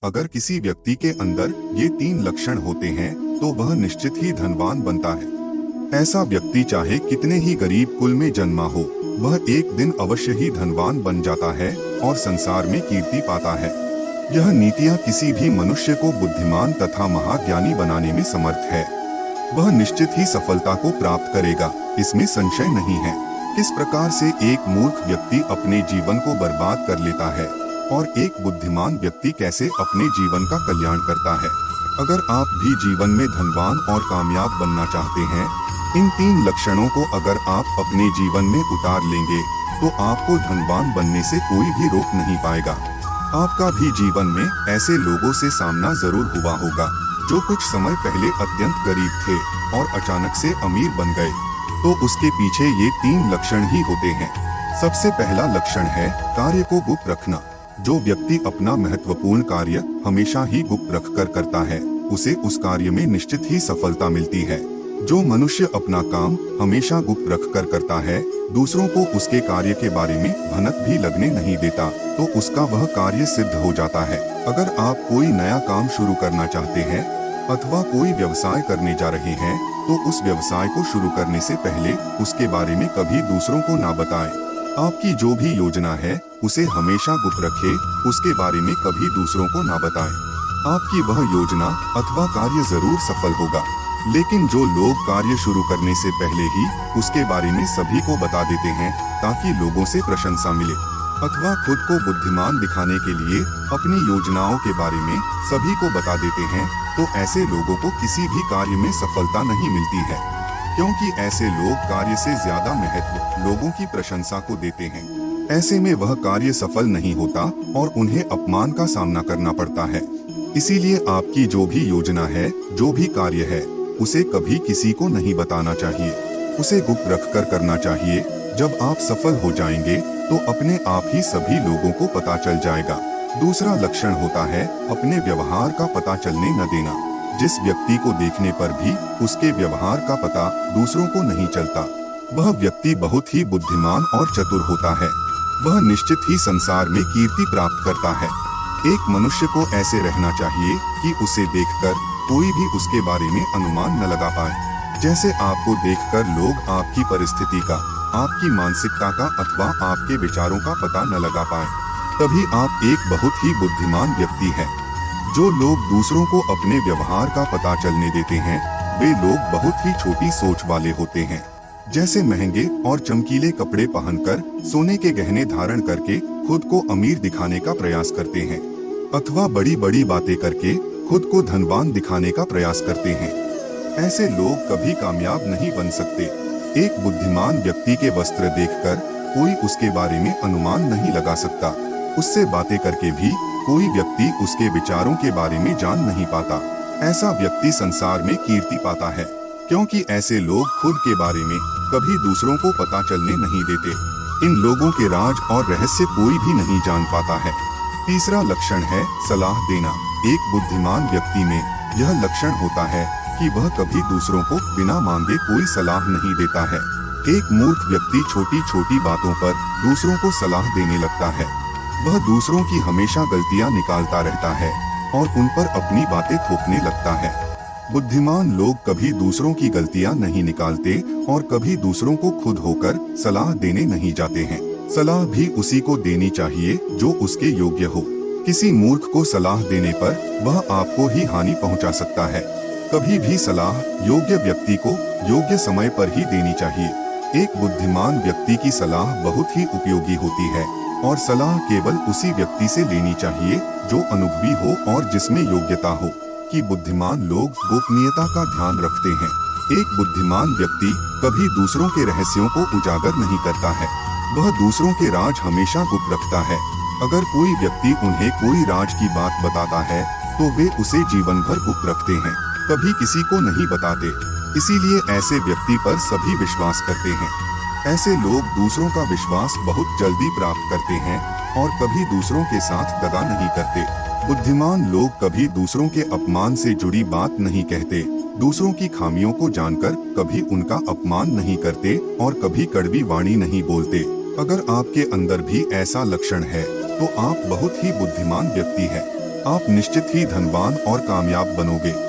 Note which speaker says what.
Speaker 1: अगर किसी व्यक्ति के अंदर ये 3 लक्षण होते हैं तो वह निश्चित ही धनवान बनता है। ऐसा व्यक्ति चाहे कितने ही गरीब कुल में जन्मा हो, वह एक दिन अवश्य ही धनवान बन जाता है और संसार में कीर्ति पाता है। यह नीतियाँ किसी भी मनुष्य को बुद्धिमान तथा महाज्ञानी बनाने में समर्थ है। वह निश्चित ही सफलता को प्राप्त करेगा, इसमें संशय नहीं है। किस प्रकार से एक मूर्ख व्यक्ति अपने जीवन को बर्बाद कर लेता है और एक बुद्धिमान व्यक्ति कैसे अपने जीवन का कल्याण करता है। अगर आप भी जीवन में धनवान और कामयाब बनना चाहते हैं, इन 3 लक्षणों को अगर आप अपने जीवन में उतार लेंगे तो आपको धनवान बनने से कोई भी रोक नहीं पाएगा। आपका भी जीवन में ऐसे लोगों से सामना जरूर हुआ होगा जो कुछ समय पहले अत्यंत गरीब थे और अचानक से अमीर बन गए, तो उसके पीछे ये 3 लक्षण ही होते हैं। सबसे पहला लक्षण है कार्य को गुप्त रखना। जो व्यक्ति अपना महत्वपूर्ण कार्य हमेशा ही गुप्त रखकर करता है, उसे उस कार्य में निश्चित ही सफलता मिलती है। जो मनुष्य अपना काम हमेशा गुप्त रखकर करता है, दूसरों को उसके कार्य के बारे में भनक भी लगने नहीं देता, तो उसका वह कार्य सिद्ध हो जाता है। अगर आप कोई नया काम शुरू करना चाहते हैं अथवा कोई व्यवसाय करने जा रहे हैं, तो उस व्यवसाय को शुरू करने से पहले उसके बारे में कभी दूसरों को ना बताएं। आपकी जो भी योजना है उसे हमेशा गुप्त रखें, उसके बारे में कभी दूसरों को ना बताएं। आपकी वह योजना अथवा कार्य जरूर सफल होगा। लेकिन जो लोग कार्य शुरू करने से पहले ही उसके बारे में सभी को बता देते हैं ताकि लोगों से प्रशंसा मिले, अथवा खुद को बुद्धिमान दिखाने के लिए अपनी योजनाओं के बारे में सभी को बता देते हैं, तो ऐसे लोगों को किसी भी कार्य में सफलता नहीं मिलती है, क्योंकि ऐसे लोग कार्य से ज्यादा महत्व लोगों की प्रशंसा को देते हैं। ऐसे में वह कार्य सफल नहीं होता और उन्हें अपमान का सामना करना पड़ता है। इसीलिए आपकी जो भी योजना है, जो भी कार्य है, उसे कभी किसी को नहीं बताना चाहिए, उसे गुप्त रखकर करना चाहिए। जब आप सफल हो जाएंगे तो अपने आप ही सभी लोगों को पता चल जाएगा। दूसरा लक्षण होता है अपने व्यवहार का पता चलने न देना। जिस व्यक्ति को देखने पर भी उसके व्यवहार का पता दूसरों को नहीं चलता, वह व्यक्ति बहुत ही बुद्धिमान और चतुर होता है। वह निश्चित ही संसार में कीर्ति प्राप्त करता है। एक मनुष्य को ऐसे रहना चाहिए कि उसे देखकर कोई भी उसके बारे में अनुमान न लगा पाए। जैसे आपको देखकर लोग आपकी परिस्थिति का, आपकी मानसिकता का अथवा आपके विचारों का पता न लगा पाए, तभी आप एक बहुत ही बुद्धिमान व्यक्ति हैं। जो लोग दूसरों को अपने व्यवहार का पता चलने देते हैं, वे लोग बहुत ही छोटी सोच वाले होते हैं। जैसे महंगे और चमकीले कपड़े पहनकर, सोने के गहने धारण करके खुद को अमीर दिखाने का प्रयास करते हैं, अथवा बड़ी बड़ी बातें करके खुद को धनवान दिखाने का प्रयास करते हैं, ऐसे लोग कभी कामयाब नहीं बन सकते। एक बुद्धिमान व्यक्ति के वस्त्र देखकर कोई उसके बारे में अनुमान नहीं लगा सकता। उससे बातें करके भी कोई व्यक्ति उसके विचारों के बारे में जान नहीं पाता। ऐसा व्यक्ति संसार में कीर्ति पाता है, क्योंकि ऐसे लोग खुद के बारे में कभी दूसरों को पता चलने नहीं देते। इन लोगों के राज और रहस्य कोई भी नहीं जान पाता है। तीसरा लक्षण है सलाह देना। एक बुद्धिमान व्यक्ति में यह लक्षण होता है कि वह कभी दूसरों को बिना मांगे कोई सलाह नहीं देता है। एक मूर्ख व्यक्ति छोटी छोटी बातों पर दूसरों को सलाह देने लगता है। वह दूसरों की हमेशा गलतियां निकालता रहता है और उन पर अपनी बातें थोपने लगता है। बुद्धिमान लोग कभी दूसरों की गलतियां नहीं निकालते और कभी दूसरों को खुद होकर सलाह देने नहीं जाते हैं। सलाह भी उसी को देनी चाहिए जो उसके योग्य हो। किसी मूर्ख को सलाह देने पर वह आपको ही हानि पहुंचा सकता है। कभी भी सलाह योग्य व्यक्ति को योग्य समय पर ही देनी चाहिए। एक बुद्धिमान व्यक्ति की सलाह बहुत ही उपयोगी होती है और सलाह केवल उसी व्यक्ति से लेनी चाहिए जो अनुभवी हो और जिसमें योग्यता हो। कि बुद्धिमान लोग गोपनीयता का ध्यान रखते हैं। एक बुद्धिमान व्यक्ति कभी दूसरों के रहस्यों को उजागर नहीं करता है, वह दूसरों के राज हमेशा गुप्त रखता है। अगर कोई व्यक्ति उन्हें कोई राज की बात बताता है तो वे उसे जीवन भर गुप्त रखते हैं, कभी किसी को नहीं बताते। इसीलिए ऐसे व्यक्ति पर सभी विश्वास करते हैं। ऐसे लोग दूसरों का विश्वास बहुत जल्दी प्राप्त करते हैं और कभी दूसरों के साथ दगा नहीं करते। बुद्धिमान लोग कभी दूसरों के अपमान से जुड़ी बात नहीं कहते, दूसरों की खामियों को जानकर कभी उनका अपमान नहीं करते और कभी कड़वी वाणी नहीं बोलते। अगर आपके अंदर भी ऐसा लक्षण है तो आप बहुत ही बुद्धिमान व्यक्ति हैं। आप निश्चित ही धनवान और कामयाब बनोगे।